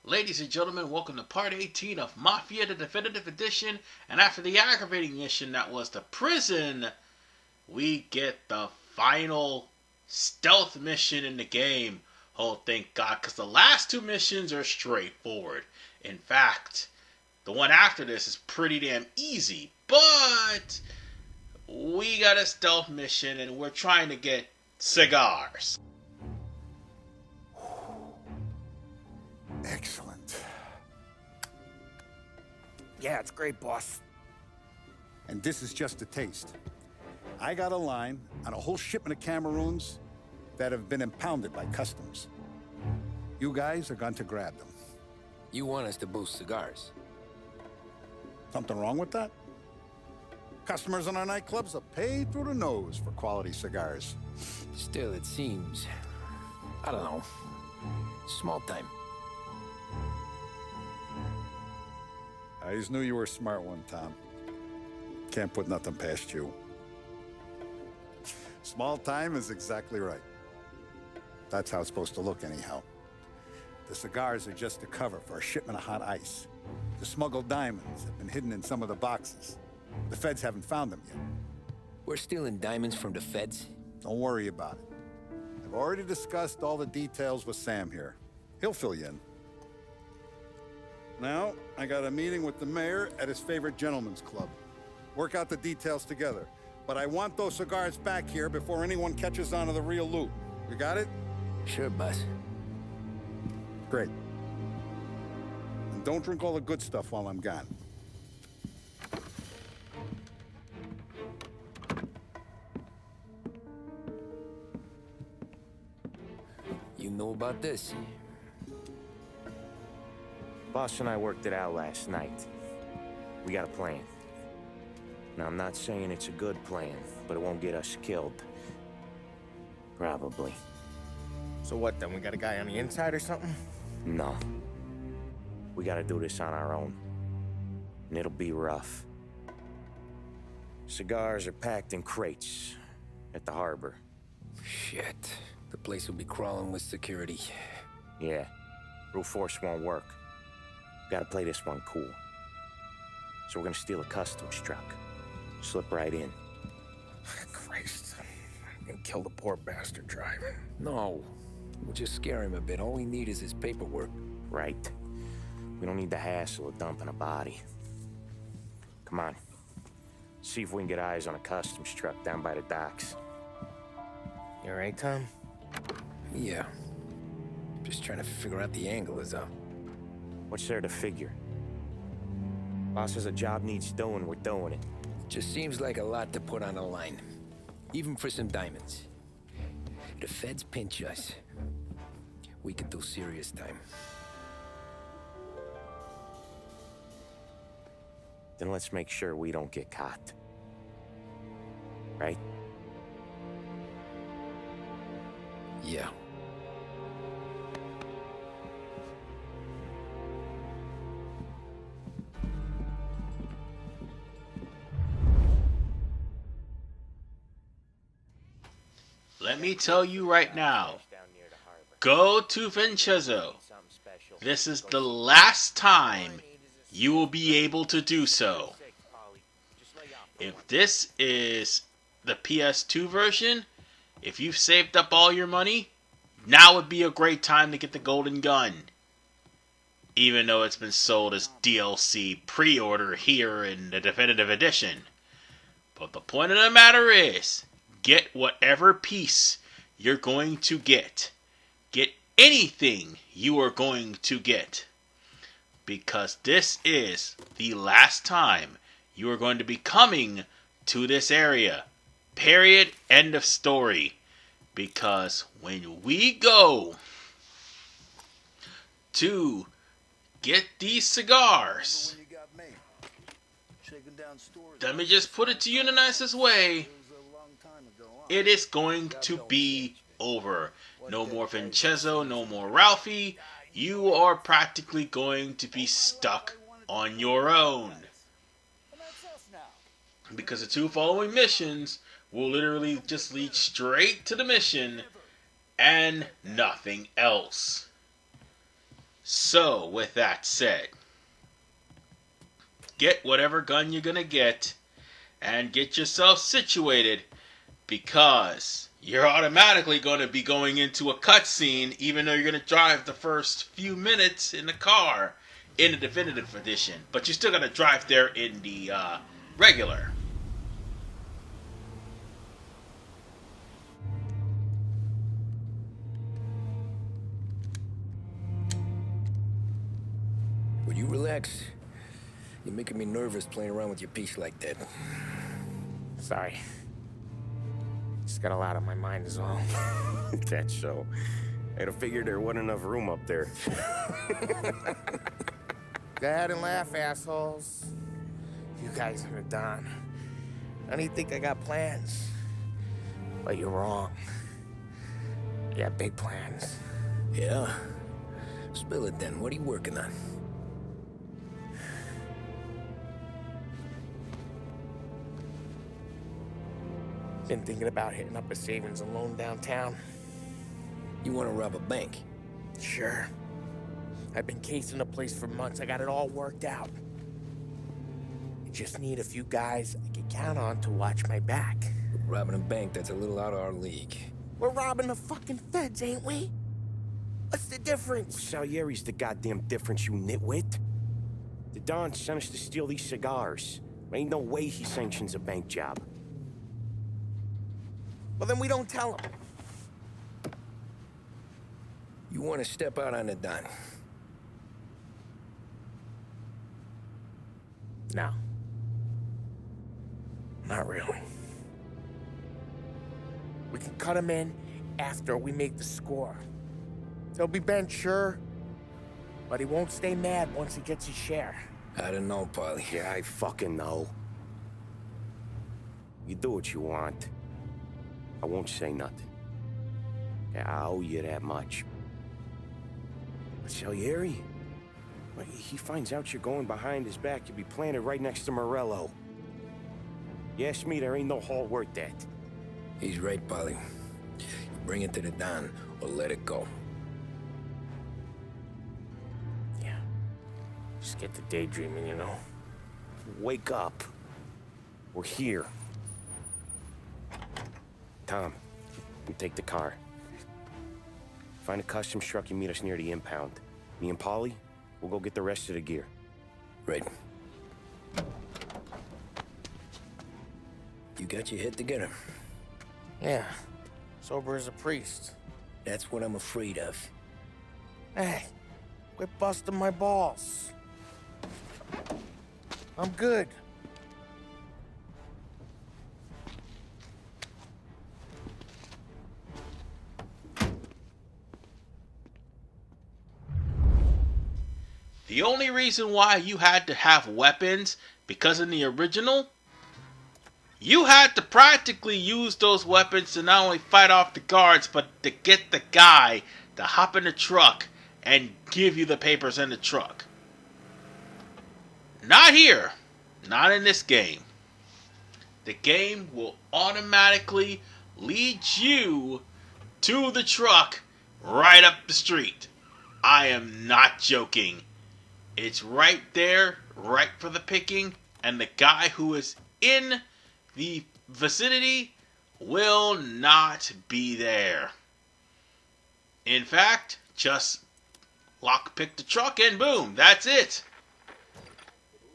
Ladies and gentlemen, welcome to part 18 of Mafia, the Definitive Edition. And after the aggravating mission that was the prison, we get the final stealth mission in the game. Oh, thank God, because the last two missions are straightforward. In fact, the one after this is pretty damn easy. But we got a stealth mission and we're trying to get cigars. Excellent. Yeah, it's great, boss. And this is just a taste. I got a line on a whole shipment of Cameroons that have been impounded by customs. You guys are going to grab them. You want us to boost cigars? Something wrong with that? Customers in our nightclubs are paid through the nose for quality cigars. Still, it seems... I don't know. Small time. I just knew you were a smart one, Tom. Can't put nothing past you. Small time is exactly right. That's how it's supposed to look anyhow. The cigars are just a cover for a shipment of hot ice. The smuggled diamonds have been hidden in some of the boxes. The feds haven't found them yet. We're stealing diamonds from the feds? Don't worry about it. I've already discussed all the details with Sam here. He'll fill you in. Now, I got a meeting with the mayor at his favorite gentleman's club. Work out the details together. But I want those cigars back here before anyone catches on to the real loot. You got it? Sure, boss. Great. And don't drink all the good stuff while I'm gone. You know about this? Boss and I worked it out last night. We got a plan. Now, I'm not saying it's a good plan, but it won't get us killed. Probably. So what then? We got a guy on the inside or something? No. We gotta do this on our own. And it'll be rough. Cigars are packed in crates at the harbor. Shit. The place will be crawling with security. Yeah. Brute force won't work. Gotta play this one cool. So we're gonna steal a customs truck. Slip right in. Christ. And kill the poor bastard driver. No. We'll just scare him a bit. All we need is his paperwork. Right. We don't need the hassle of dumping a body. Come on. See if we can get eyes on a customs truck down by the docks. You all right, Tom? Yeah. Just trying to figure out the angle is up. What's there to figure? Boss says a job needs doing, we're doing it. Just seems like a lot to put on the line. Even for some diamonds. If the feds pinch us, we could do serious time. Then let's make sure we don't get caught. Right? Yeah. Let me tell you right now, go to Vincenzo. This is the last time you will be able to do so. If this is the PS2 version, if you've saved up all your money, now would be a great time to get the golden gun. Even though it's been sold as DLC pre-order here in the Definitive Edition. But the point of the matter is, get whatever piece you're going to get. Get anything you are going to get. Because this is the last time you are going to be coming to this area. Period. End of story. Because when we go to get these cigars, let me just put it to you in the nicest way. It is going to be over. No more Vincenzo, no more Ralphie. You are practically going to be stuck on your own. Because the two following missions will literally just lead straight to the mission and nothing else. So, with that said, get whatever gun you're gonna get and get yourself situated, because you're automatically going to be going into a cutscene even though you're going to drive the first few minutes in the car in the definitive edition, but you're still going to drive there in the regular. Will you relax? You're making me nervous playing around with your piece like that. Sorry. Just got a lot on my mind is all. That's so. I'd have figured there wasn't enough room up there. Go ahead and laugh, assholes. You guys are done. I don't think I got plans. But you're wrong. I got big plans. Yeah? Spill it then. What are you working on? Been thinking about hitting up a savings and loan downtown. You want to rob a bank? Sure. I've been casing the place for months. I got it all worked out. I just need a few guys I can count on to watch my back. Robbing a bank, that's a little out of our league. We're robbing the fucking feds, ain't we? What's the difference? Salieri's the goddamn difference, you nitwit. The Don sent us to steal these cigars. Ain't no way he sanctions a bank job. Well, then we don't tell him. You want to step out on the Don? No. Not really. We can cut him in after we make the score. He'll be bent, sure, but he won't stay mad once he gets his share. I don't know, Paulie. Yeah, I fucking know. You do what you want. I won't say nothing. Yeah, I owe you that much. But Salieri, when he finds out you're going behind his back, you'll be planted right next to Morello. You ask me, there ain't no haul worth that. He's right, Paulie. You bring it to the Don or let it go. Yeah. Just get to daydreaming, you know? Wake up. We're here. Tom, you take the car. Find a customs truck and meet us near the impound. Me and Paulie, we'll go get the rest of the gear. Right. You got your head together. Yeah. Sober as a priest. That's what I'm afraid of. Hey, quit busting my balls. I'm good. The only reason why you had to have weapons, because in the original, you had to practically use those weapons to not only fight off the guards, but to get the guy to hop in the truck and give you the papers in the truck. Not here. Not in this game. The game will automatically lead you to the truck right up the street. I am not joking. It's right there, right for the picking, and the guy who is in the vicinity will not be there. In fact, just lockpick the truck and boom, that's it.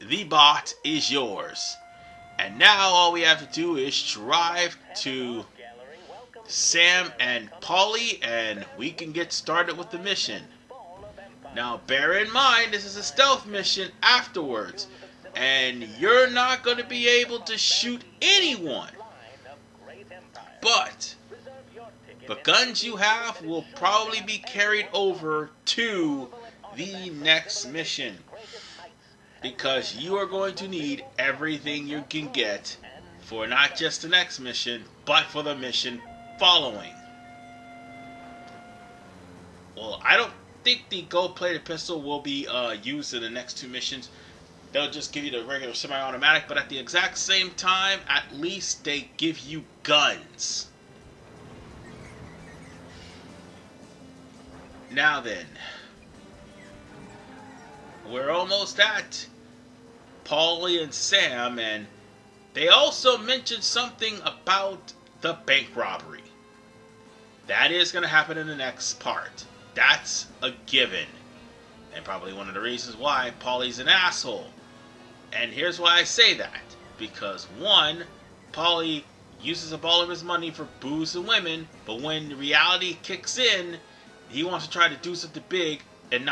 The bot is yours. And now all we have to do is drive to Sam and Paulie and we can get started with the mission. Now bear in mind, this is a stealth mission afterwards, and you're not going to be able to shoot anyone. But the guns you have will probably be carried over to the next mission, because you are going to need everything you can get for not just the next mission, but for the mission following. Well, I don't think the gold-plated pistol will be used in the next two missions. They'll just give you the regular semi-automatic, but at the exact same time, at least they give you guns. Now then, we're almost at Paulie and Sam, and they also mentioned something about the bank robbery. That is going to happen in the next part. That's a given. And probably one of the reasons why Paulie's an asshole. And here's why I say that. Because one, Paulie uses up all of his money for booze and women, but when reality kicks in, he wants to try to do something big and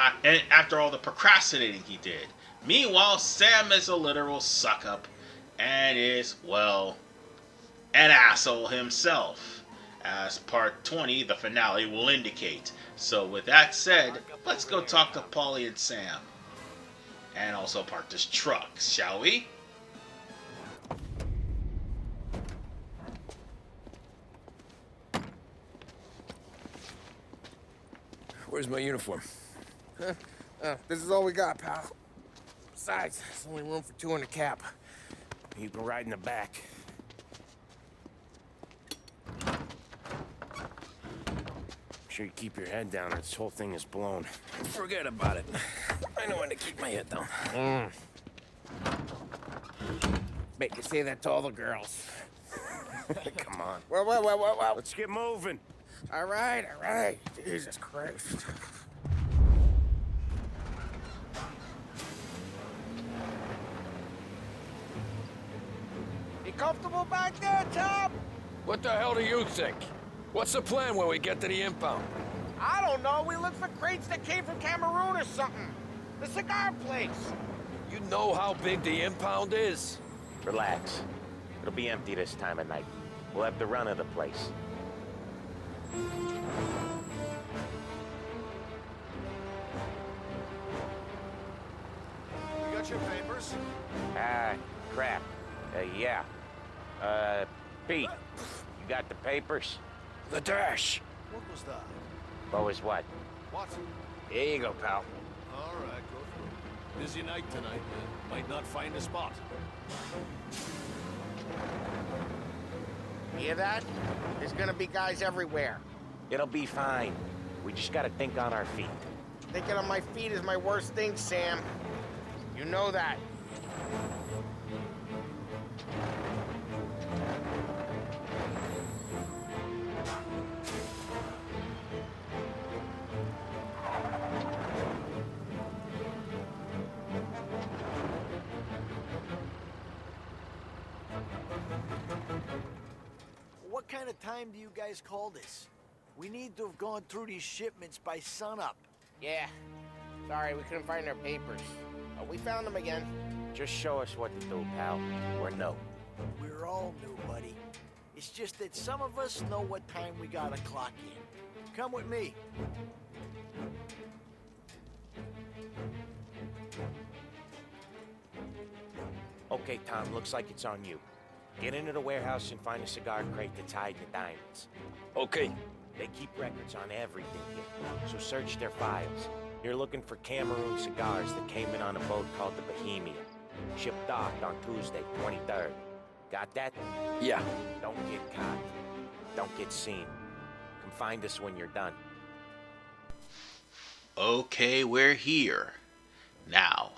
after all the procrastinating he did. Meanwhile, Sam is a literal suck-up and is, well, an asshole himself, as part 20, the finale, will indicate. So with that said, let's go talk to Paulie and Sam. And also park this truck, shall we? Where's my uniform? This is all we got, pal. Besides, there's only room for 2 in the cab. You can ride in the back. Make sure you keep your head down or this whole thing is blown. Forget about it. I know when to keep my head down. Bet you say that to all the girls. Come on. Well. Let's get moving. All right. Jesus Christ. You comfortable back there, Tom? What the hell do you think? What's the plan when we get to the impound? I don't know. We look for crates that came from Cameroon or something. The cigar place. You know how big the impound is? Relax. It'll be empty this time of night. We'll have the run of the place. You got your papers? Ah, crap. Yeah. Pete, you got the papers? The dash. What was that? What was what? What? Here you go, pal. All right, go through. Busy night tonight. Might not find a spot. Hear that? There's gonna be guys everywhere. It'll be fine. We just gotta think on our feet. Thinking on my feet is my worst thing, Sam. You know that. What kind of time do you guys call this? We need to have gone through these shipments by sunup. Yeah. Sorry, we couldn't find our papers. Oh, we found them again. Just show us what to do, pal. We're no. We're all new, buddy. It's just that some of us know what time we gotta clock in. Come with me. Okay, Tom, looks like it's on you. Get into the warehouse and find a cigar crate that's hiding the diamonds. Okay. They keep records on everything here, so search their files. You're looking for Cameroon cigars that came in on a boat called the Bohemia. Ship docked on Tuesday, 23rd. Got that? Yeah. Don't get caught. Don't get seen. Come find us when you're done. Okay, we're here. Now,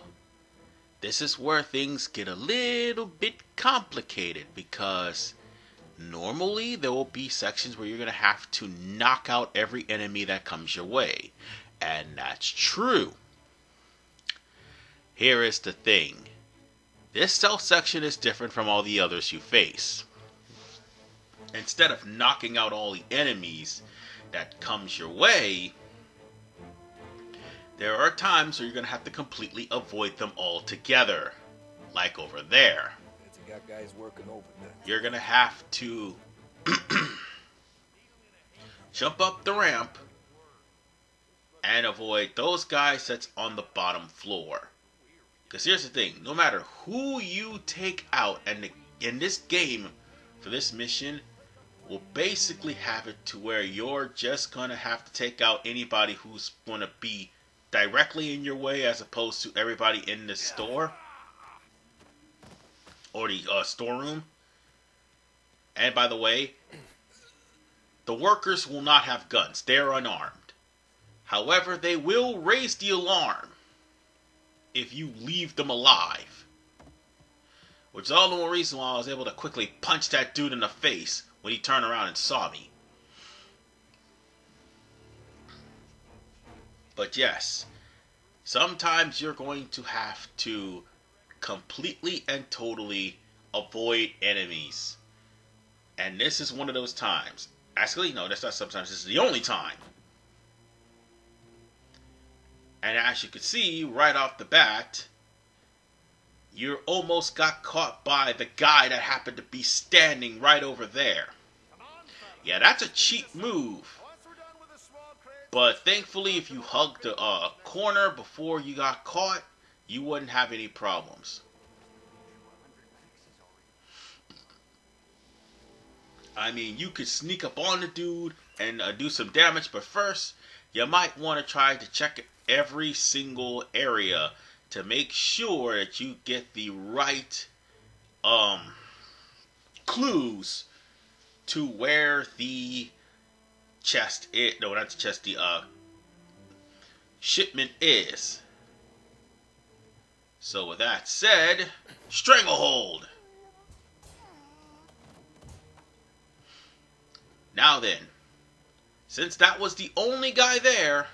this is where things get a little bit complicated because normally there will be sections where you're going to have to knock out every enemy that comes your way. And that's true. Here is the thing. This stealth section is different from all the others you face. Instead of knocking out all the enemies that comes your way, there are times where you're going to have to completely avoid them altogether. Like over there. You got guys working over there. You're going to have to jump up the ramp and avoid those guys that's on the bottom floor. Because here's the thing, no matter who you take out, and in this game, for this mission, will basically have it to where you're just going to have to take out anybody who's going to be directly in your way as opposed to everybody in the store or the storeroom. And by the way, the workers will not have guns. They're unarmed. However, they will raise the alarm if you leave them alive. Which is all the more reason why I was able to quickly punch that dude in the face when he turned around and saw me. But yes, sometimes you're going to have to completely and totally avoid enemies. And this is one of those times. Actually, no, that's not sometimes. This is the only time. And as you can see, right off the bat, you almost got caught by the guy that happened to be standing right over there. Yeah, that's a cheap move. But thankfully, if you hugged the corner before you got caught, you wouldn't have any problems. I mean, you could sneak up on the dude and do some damage, but first, you might want to try to check every single area to make sure that you get the right clues to where the chest is. No, not the chest, the shipment is. So with that said, stranglehold. Now then, since that was the only guy there,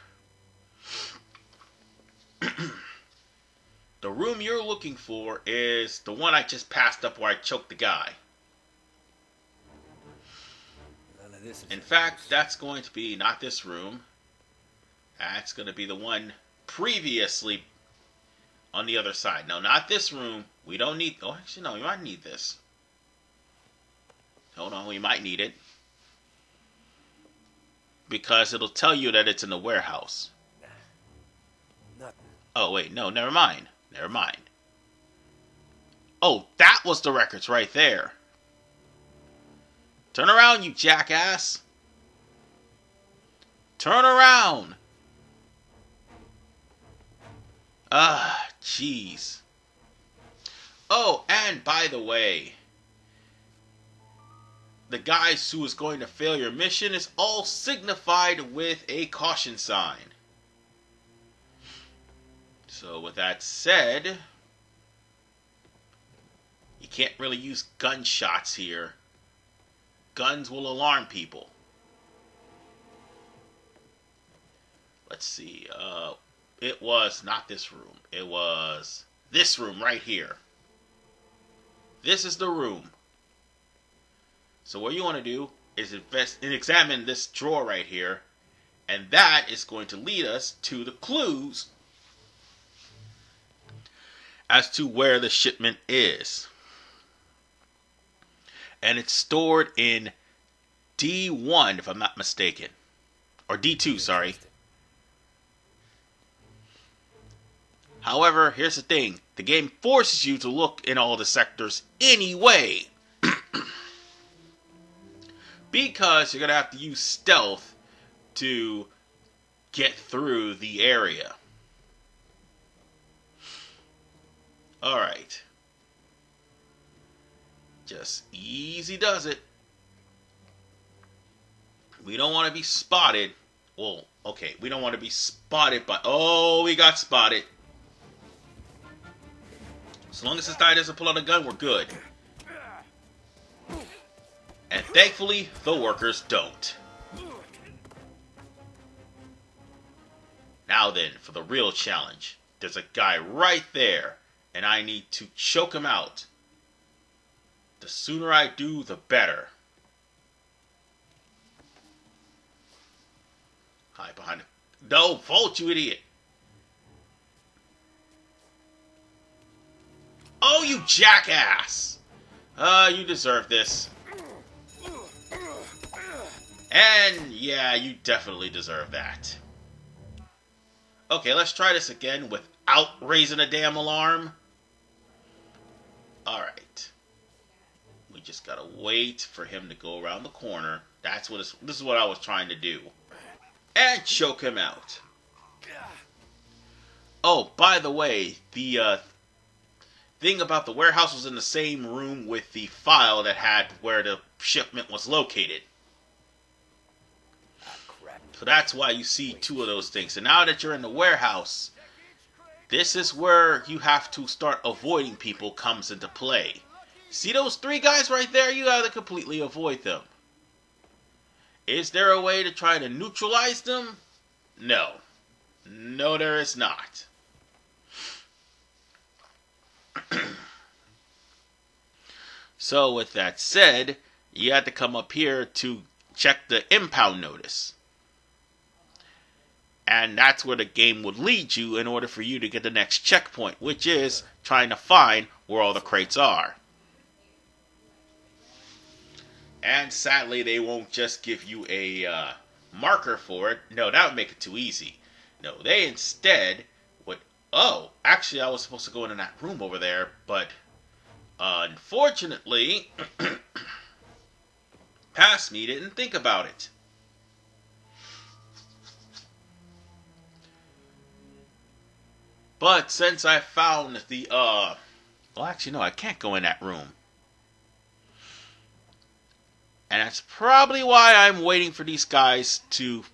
the room you're looking for is the one I just passed up where I choked the guy. In fact, that's going to be not this room. That's going to be the one previously on the other side. No, not this room. We don't need... Oh, actually, no, we might need this. Hold on, we might need it. Because it'll tell you that it's in the warehouse. Nothing. Oh, wait, no, never mind. Never mind. Oh, that was the records right there. Turn around, you jackass. Turn around. Ah, jeez. Oh, and by the way, the guys who is going to fail your mission is all signified with a caution sign. So with that said, you can't really use gunshots here. Guns will alarm people. Let's see. It was not this room. It was this room right here. This is the room. So what you want to do is examine this drawer right here, and that is going to lead us to the clues as to where the shipment is. And it's stored in D1, if I'm not mistaken. Or D2, sorry. However, here's the thing. The game forces you to look in all the sectors anyway. Because you're going to have to use stealth to get through the area. Alright. Just easy does it. We don't want to be spotted. Well, okay, we don't want to be spotted by... Oh, we got spotted. As long as this guy doesn't pull out a gun, we're good. And thankfully, the workers don't. Now then, for the real challenge. There's a guy right there, and I need to choke him out. The sooner I do, the better. Hide behind it. No, Volt, you idiot. Oh, you jackass. You deserve this. And, yeah, you definitely deserve that. Okay, let's try this again without raising a damn alarm. Alright. We just gotta wait for him to go around the corner. This is what I was trying to do. And choke him out. Oh, by the way, the thing about the warehouse was in the same room with the file that had where the shipment was located. So that's why you see two of those things. And now that you're in the warehouse, This is where you have to start avoiding people comes into play. See those 3 guys right there? You gotta completely avoid them. Is there a way to try to neutralize them? No. No, there is not. So with that said, you had to come up here to check the impound notice. And that's where the game would lead you in order for you to get the next checkpoint, which is trying to find where all the crates are. And sadly, they won't just give you a marker for it. No, that would make it too easy. No, they instead would... Oh, actually, I was supposed to go in that room over there, but unfortunately, past me didn't think about it. But since I found the, well, actually, no, I can't go in that room. And that's probably why I'm waiting for these guys to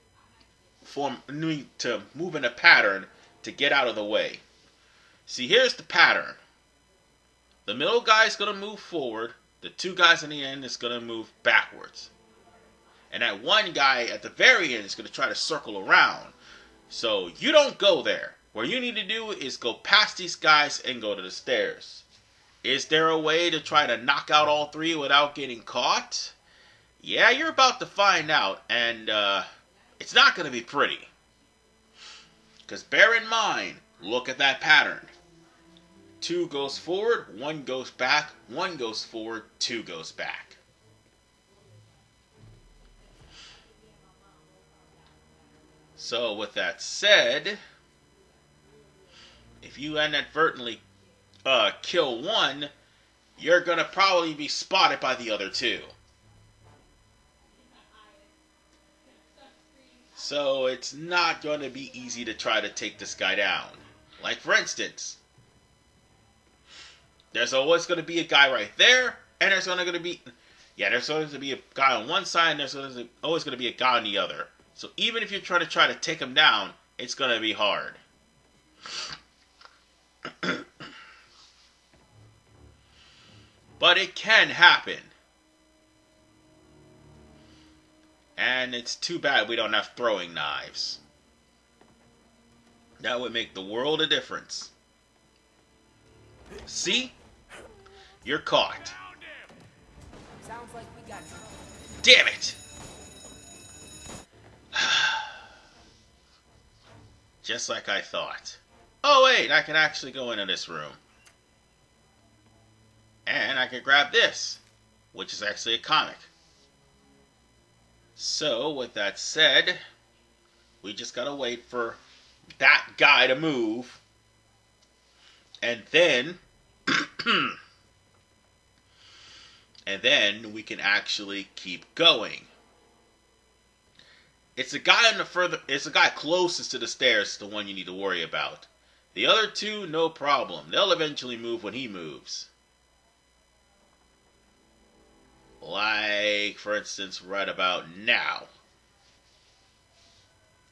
move in a pattern to get out of the way. See, here's the pattern. The middle guy's going to move forward. The 2 guys in the end is going to move backwards. And that 1 guy at the very end is going to try to circle around. So you don't go there. What you need to do is go past these guys and go to the stairs. Is there a way to try to knock out all 3 without getting caught? Yeah, you're about to find out, and it's not going to be pretty. Because bear in mind, look at that pattern. 2 goes forward, 1 goes back, 1 goes forward, 2 goes back. So with that said, if you inadvertently kill 1, you're going to probably be spotted by the other 2. So it's not going to be easy to try to take this guy down. Like for instance, there's always going to be a guy right there, and there's always going to be a guy on one side, and there's always going to be a guy on the other. So even if you're trying to take him down, it's going to be hard. But it can happen. And it's too bad we don't have throwing knives. That would make the world a difference. See? You're caught. Sounds like we got trouble. Damn it! Just like I thought. Oh wait, I can actually go into this room. And I can grab this, which is actually a comic. So, with that said, we just gotta wait for that guy to move. And then... and then we can actually keep going. It's the guy closest to the stairs, the one you need to worry about. The other 2, no problem. They'll eventually move when he moves. Like, for instance, right about now.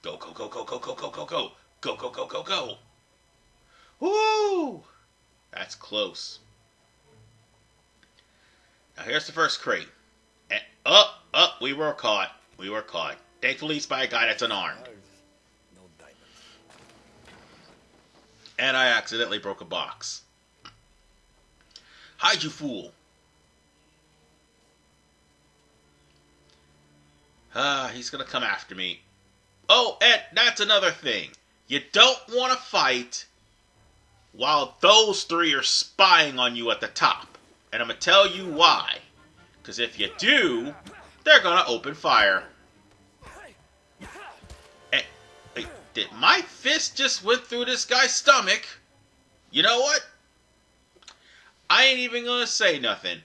Go, go, go, go, go, go, go, go, go. Go, go, go, go, go. Woo! That's close. Now here's the first crate. And we were caught. We were caught. Thankfully it's by a guy that's unarmed. No diamonds. And I accidentally broke a box. Hide, you fool. He's gonna come after me. Oh, and that's another thing. You don't want to fight while those 3 are spying on you at the top. And I'm gonna tell you why. Because if you do, they're gonna open fire. And, wait, did my fist just went through this guy's stomach? You know what? I ain't even gonna say nothing.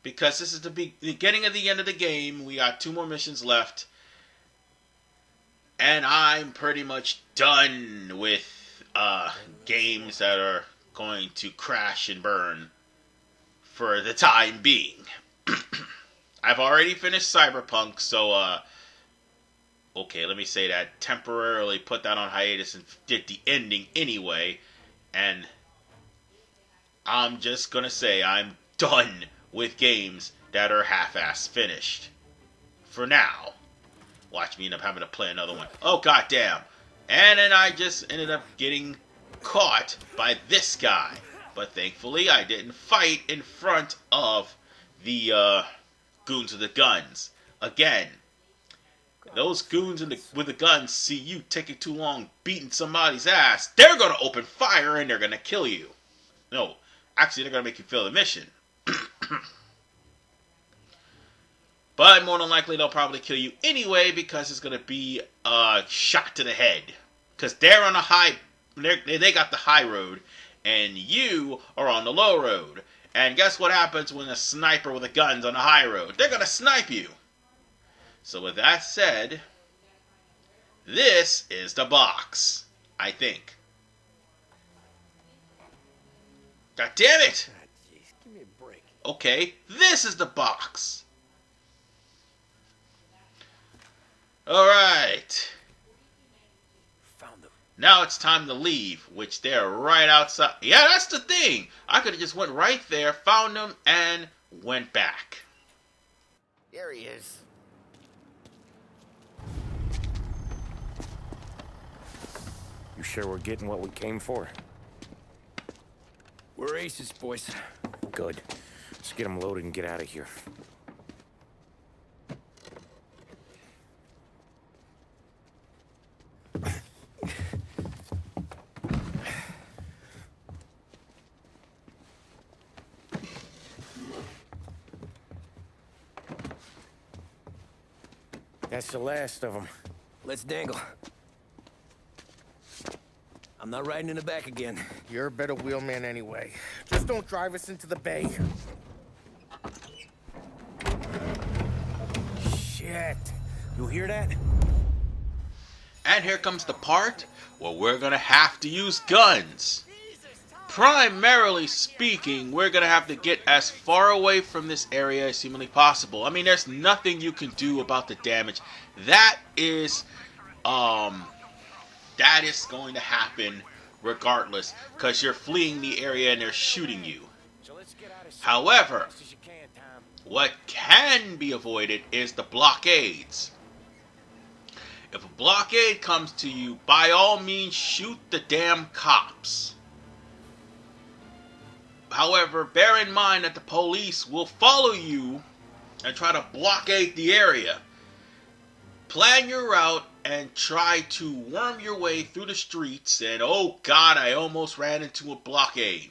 Because this is the beginning of the end of the game. We got 2 more missions left. And I'm pretty much done with games that are going to crash and burn for the time being. I've already finished Cyberpunk, so Okay, let me say that. Temporarily put that on hiatus and did the ending anyway. And I'm just gonna say I'm done with games that are half-ass finished. For now. Watch me end up having to play another one. Oh, goddamn. And then I just ended up getting caught by this guy. But thankfully, I didn't fight in front of the goons with the guns. Again, those goons with the guns see you taking too long beating somebody's ass, they're going to open fire and they're going to kill you. No, actually, they're going to make you fail the mission. But more than likely, they'll probably kill you anyway because it's going to be a shot to the head. Because they're on a high... They got the high road, and you are on the low road. And guess what happens when a sniper with a gun's on the high road? They're going to snipe you. So with that said, this is the box, I think. God damn it! God, jeez, give me a break. Okay, this is the box. Alright. Found them. Now it's time to leave, which they're right outside. Yeah, that's the thing. I could have just went right there, found them, and went back. There he is. You sure we're getting what we came for? We're aces, boys. Good. Let's get them loaded and get out of here. That's the last of them. Let's dangle. I'm not riding in the back again. You're a better wheelman anyway. Just don't drive us into the bay. Shit. You hear that? And here comes the part where we're going to have to use guns. Primarily speaking, we're going to have to get as far away from this area as humanly possible. I mean, there's nothing you can do about the damage. That is going to happen regardless, because you're fleeing the area and they're shooting you. However, what can be avoided is the blockades. If a blockade comes to you, by all means shoot the damn cops. However, bear in mind that the police will follow you and try to blockade the area. Plan your route and try to worm your way through the streets, and oh god, I almost ran into a blockade.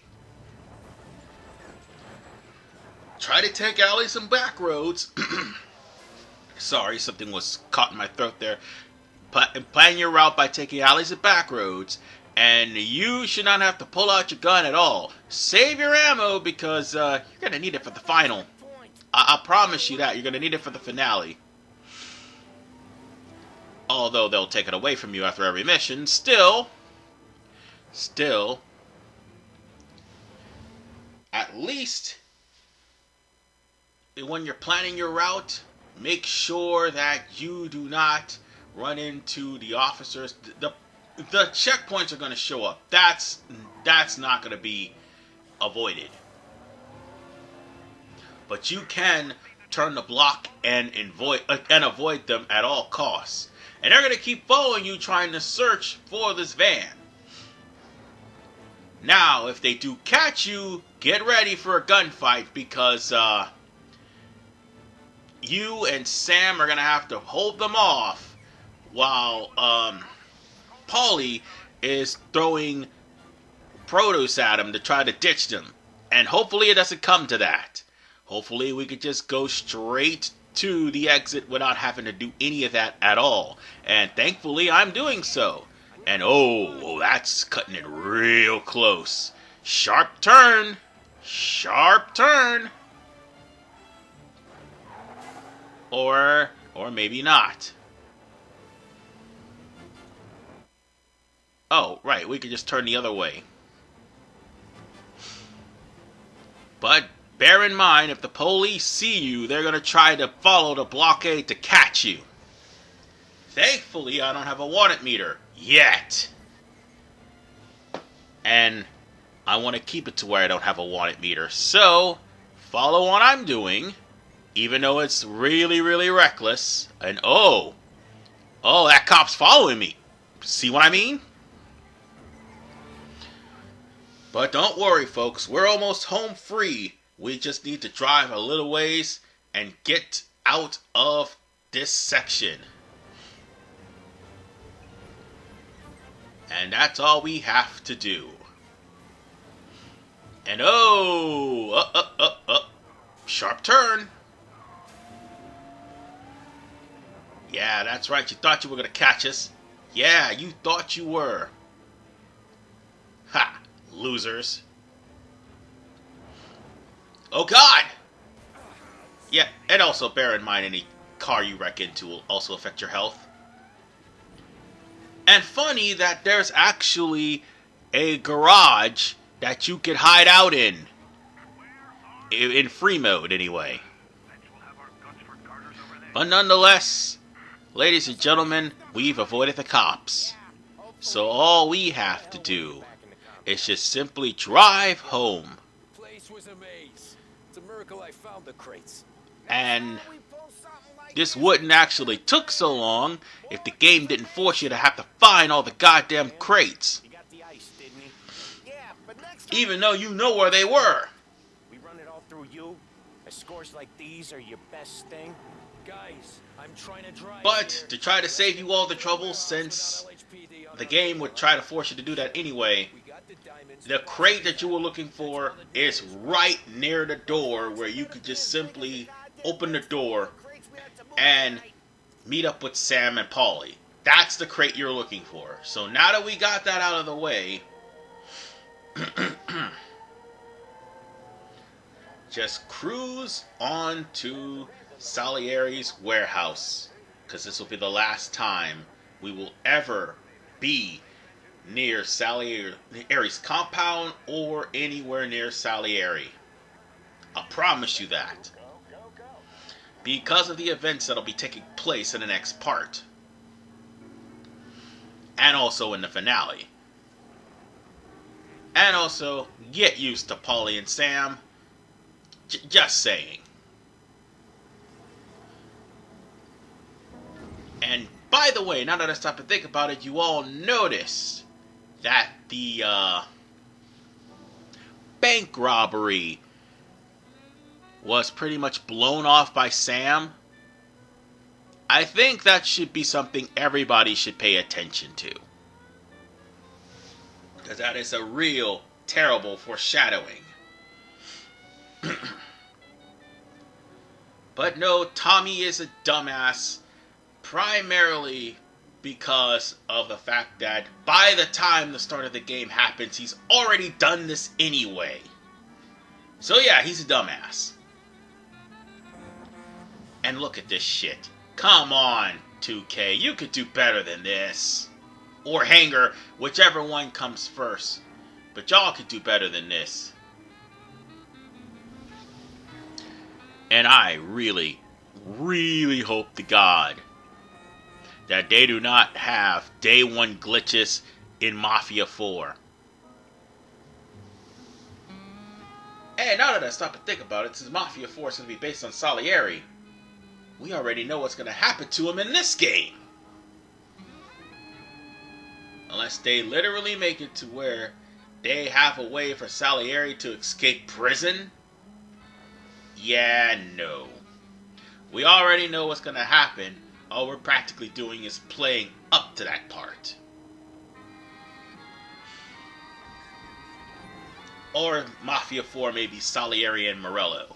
Try to take alleys and back roads. Sorry, something was caught in my throat there. Plan your route by taking alleys and back roads, and you should not have to pull out your gun at all. Save your ammo because you're going to need it for the final. I promise you that. You're going to need it for the finale. Although they'll take it away from you after every mission, still, at least when you're planning your route, make sure that you do not run into the officers. The checkpoints are going to show up. That's not going to be avoided. But you can turn the block and avoid them at all costs. And they're going to keep following you trying to search for this van. Now, if they do catch you, get ready for a gunfight because you and Sam are going to have to hold them off while Paulie is throwing produce at him to try to ditch them. And hopefully it doesn't come to that. Hopefully we could just go straight to the exit without having to do any of that at all. And thankfully I'm doing so. And oh, that's cutting it real close. Sharp turn. Sharp turn. Or maybe not. Oh, right, we could just turn the other way. But bear in mind, if the police see you, they're going to try to follow the blockade to catch you. thankfully, I don't have a wanted meter. Yet. And I want to keep it to where I don't have a wanted meter. So, follow what I'm doing. Even though it's really, really reckless. And oh, that cop's following me. See what I mean? But don't worry, folks. We're almost home free. We just need to drive a little ways and get out of this section. And that's all we have to do. And sharp turn. Yeah, that's right. You thought you were going to catch us. Yeah, you thought you were. Ha, losers. Oh, God! Yeah, and also bear in mind any car you wreck into will also affect your health. And funny that there's actually a garage that you can hide out in free mode anyway. But nonetheless, ladies and gentlemen, we've avoided the cops. So all we have to do is just simply drive home. The place was a maze. It's a miracle I found the crates. And this wouldn't actually took so long if the game didn't force you to have to find all the goddamn crates. He got the ice, didn't he? Yeah, but next time... Even though you know where they were. We run it all through you? Scores like these are your best thing? Guys, I'm trying to drive. But here. to try to save you all the trouble, since the game would try to force you to do that anyway, the crate that you were looking for is right near the door where you could just simply open the door and meet up with Sam and Paulie. That's the crate you're looking for. So now that we got that out of the way, just cruise on to Salieri's warehouse, because this will be the last time we will ever be near Salieri's compound or anywhere near Salieri. I promise you that. Because of the events that'll be taking place in the next part. And also in the finale. And also, get used to Paulie and Sam. Just saying. And by the way, now that I stop to think about it, you all notice that the bank robbery was pretty much blown off by Sam. I think that should be something everybody should pay attention to. Because that is a real terrible foreshadowing. But no, Tommy is a dumbass. Primarily because of the fact that by the time the start of the game happens, he's already done this anyway. So yeah, he's a dumbass. And look at this shit. Come on, 2K, you could do better than this. Or Hanger, whichever one comes first. But y'all could do better than this. And I really, really hope to God that they do not have day one glitches in Mafia 4. And now that I stop to think about it, since Mafia 4 is going to be based on Salieri, we already know what's going to happen to him in this game. Unless they literally make it to where they have a way for Salieri to escape prison. Yeah, no. We already know what's going to happen. All we're practically doing is playing up to that part. Or Mafia 4 may be Salieri and Morello.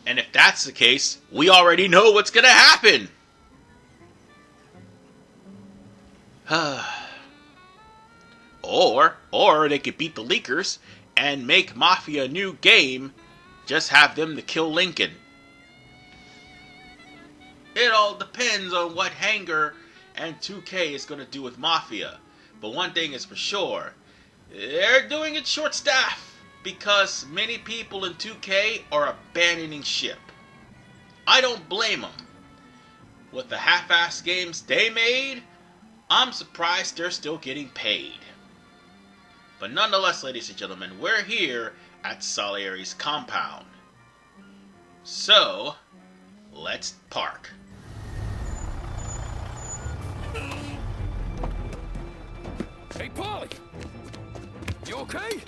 And if that's the case, we already know what's going to happen. Or they could beat the leakers and make Mafia a new game. Just have them to kill Lincoln. It all depends on what Hanger and 2K is going to do with Mafia. But one thing is for sure, they're doing it short-staffed because many people in 2K are abandoning ship. I don't blame them. with the half-ass games they made, I'm surprised they're still getting paid. But nonetheless, ladies and gentlemen, we're here at Salieri's compound. So, let's park. Hey, Paulie! You okay?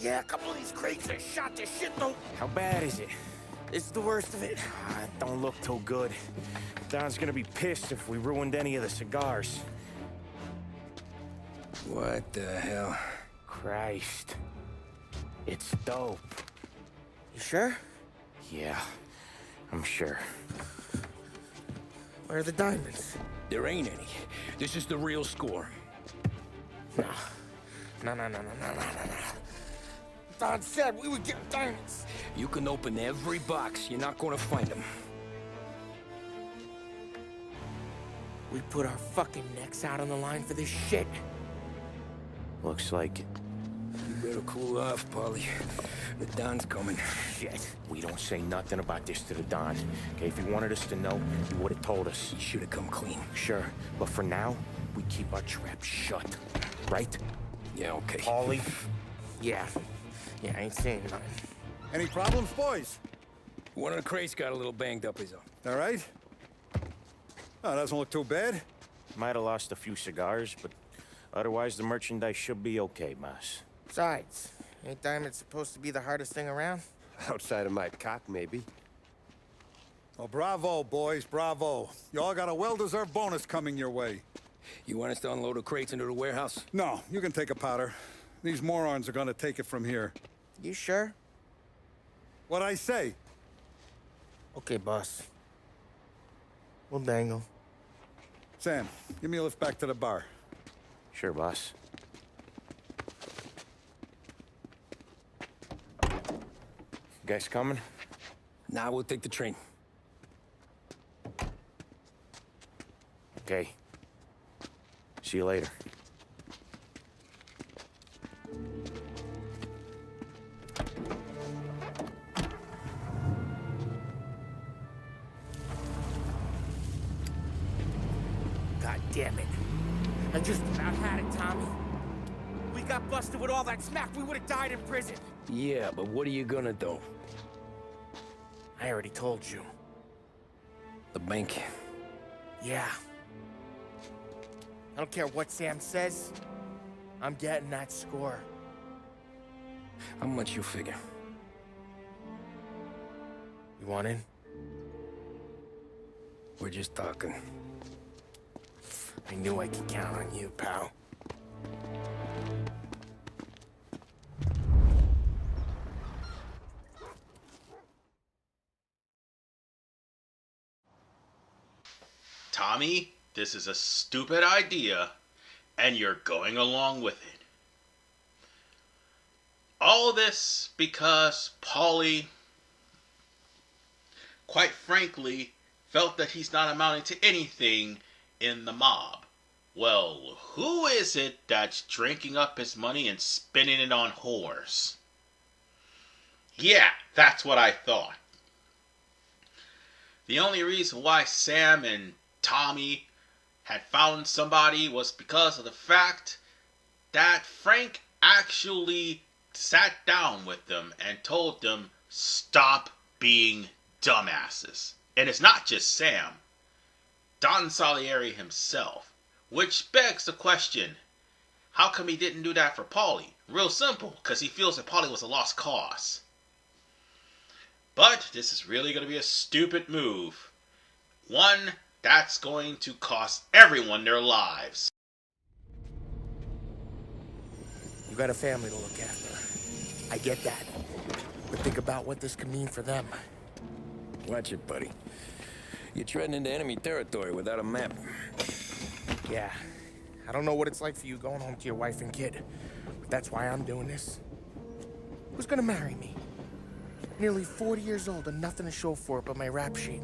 Yeah, a couple of these crates are shot to shit, though. How bad is it? It's the worst of it. It don't look too good. Don's gonna be pissed if we ruined any of the cigars. What the hell? Christ. It's dope. You sure? Yeah, I'm sure. Where are the diamonds? There ain't any. This is the real score. No. No. Don said we would get diamonds. You can open every box. You're not gonna find them. We put our fucking necks out on the line for this shit. Looks like it. You better cool off, Paulie. The Don's coming. Shit. We don't say nothing about this to the Don. Okay, if he wanted us to know, he would have told us. He should have come clean. Sure, but for now, we keep our trap shut. Right? Yeah, okay. Paulie? Yeah, I ain't saying nothing. Any problems, boys? One of the crates got a little banged up, is all. All right? Oh, doesn't look too bad. Might have lost a few cigars, but otherwise the merchandise should be okay, boss. Besides, ain't diamonds supposed to be the hardest thing around? Outside of my cock, maybe. Well, bravo, boys, bravo. You all got a well-deserved bonus coming your way. You want us to unload the crates into the warehouse? No, you can take a powder. These morons are gonna take it from here. You sure? What'd I say? Okay, boss. We'll dangle. Sam, give me a lift back to the bar. Sure, boss. Guys coming? Nah, we'll take the train. Okay. See you later. God damn it. I just about had it, Tommy. We got busted with all that smack, we would've died in prison. Yeah, but what are you gonna do? I already told you. The bank. Yeah. I don't care what Sam says. I'm getting that score. How much you figure? You want in? We're just talking. I knew I could count on you, pal. Tommy, this is a stupid idea, and you're going along with it. All this because Paulie, quite frankly, felt that he's not amounting to anything in the mob. Well, who is it that's drinking up his money and spending it on whores? Yeah, that's what I thought. The only reason why Sam and Tommy had found somebody was because of the fact that Frank actually sat down with them and told them, stop being dumbasses. And it's not just Sam. Don Salieri himself. Which begs the question, how come he didn't do that for Paulie? Real simple, because he feels that Paulie was a lost cause. But this is really going to be a stupid move. One that's going to cost everyone their lives. You got a family to look after. I get that. But think about what this could mean for them. Watch it, buddy. You're treading into enemy territory without a map. Yeah. I don't know what it's like for you going home to your wife and kid. But that's why I'm doing this. Who's gonna marry me? Nearly 40 years old and nothing to show for it but my rap sheet.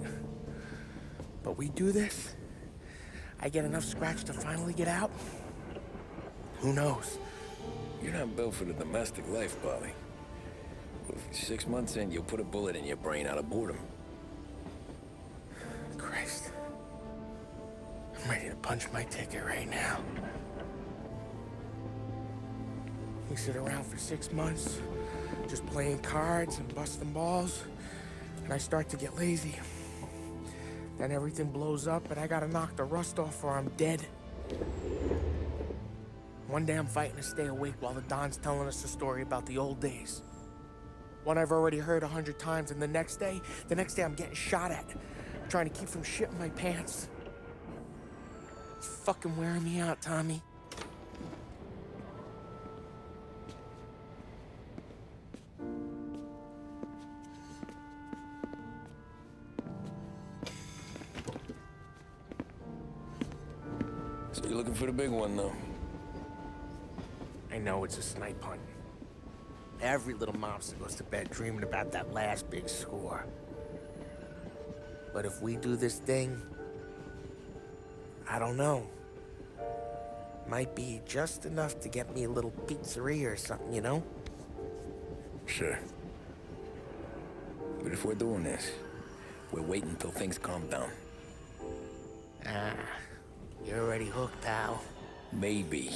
But we do this, I get enough scratch to finally get out? Who knows? You're not built for the domestic life, Paulie. 6 months in, you'll put a bullet in your brain out of boredom. punch my ticket right now. We sit around for 6 months, just playing cards and busting balls, and I start to get lazy. Then everything blows up, and I gotta knock the rust off or I'm dead. One day I'm fighting to stay awake while the Don's telling us a story about the old days. One I've already heard 100 times, and the next day I'm getting shot at, trying to keep from shitting my pants. It's fucking wearing me out, Tommy. So you're looking for the big one, though? I know it's a snipe hunt. Every little mobster goes to bed dreaming about that last big score. But if we do this thing, I don't know. Might be just enough to get me a little pizzeria or something, you know? Sure. But if we're doing this, we're waiting until things calm down. Ah, you're already hooked, pal. Maybe.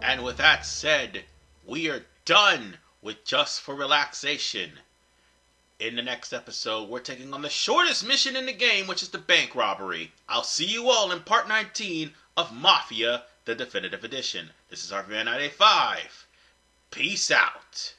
And with that said, we are done with Just for Relaxation. In the next episode, we're taking on the shortest mission in the game, which is the bank robbery. I'll see you all in part 19 of Mafia, the Definitive Edition. This is RVN 985. Peace out.